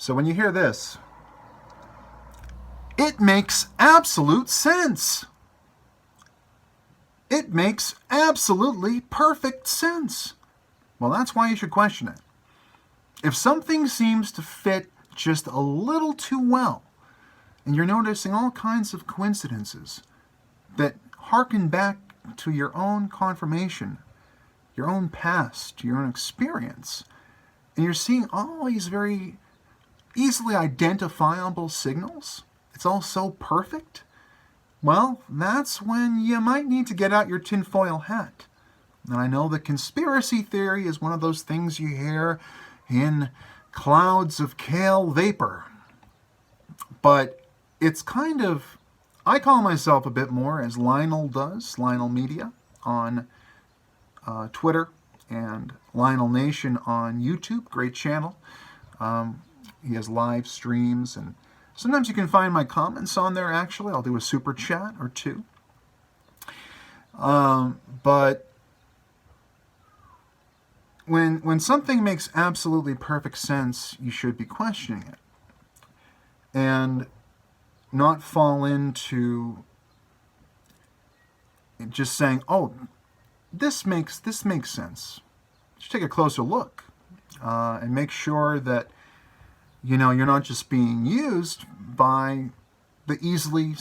So when you hear this, it makes absolute sense. It makes absolutely perfect sense. Well, that's why you should question it. If something seems to fit just a little too well, and you're noticing all kinds of coincidences that harken back to your own confirmation, your own past, your own experience, and you're seeing all these very easily identifiable signals, it's all so perfect, well, that's when you might need to get out your tinfoil hat. And I know that conspiracy theory is one of those things you hear in clouds of kale vapor. But it's kind of, I call myself a bit more as Lionel does, Lionel Media on Twitter, and Lionel Nation on YouTube, great channel. He has live streams, and sometimes you can find my comments on there, actually. I'll do a super chat or two. But when something makes absolutely perfect sense, you should be questioning it. And not fall into just saying, oh, this makes sense. Just take a closer look and make sure that you're not just being used by the easily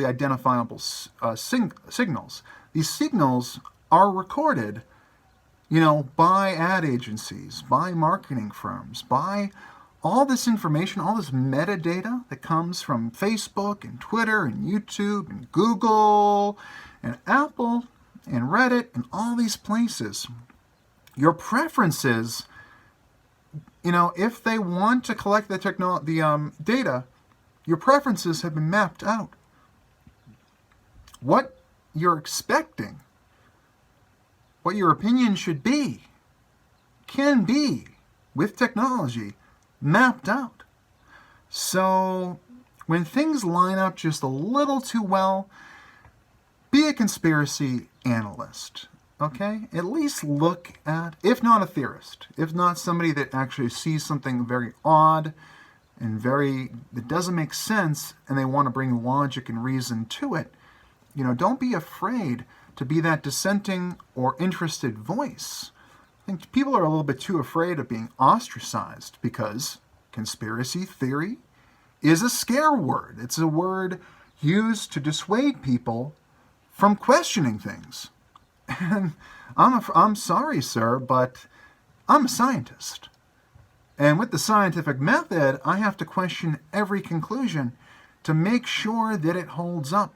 identifiable signals. These signals are recorded, by ad agencies, by marketing firms, by all this information, all this metadata that comes from Facebook and Twitter and YouTube and Google and Apple and Reddit and all these places. Your preferences, if they want to collect the data, your preferences have been mapped out. What you're expecting, what your opinion should be, can be, with technology, mapped out. So when things line up just a little too well, be a conspiracy analyst. Okay? At least look at, if not a theorist, if not somebody that actually sees something very odd and that doesn't make sense, and they want to bring logic and reason to it, don't be afraid to be that dissenting or interested voice. I think people are a little bit too afraid of being ostracized because conspiracy theory is a scare word. It's a word used to dissuade people from questioning things. And I'm sorry, sir, but I'm a scientist. And with the scientific method, I have to question every conclusion to make sure that it holds up.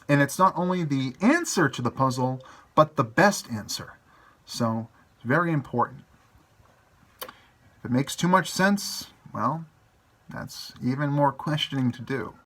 And it's not only the answer to the puzzle, but the best answer. So it's very important. If it makes too much sense, well, that's even more questioning to do.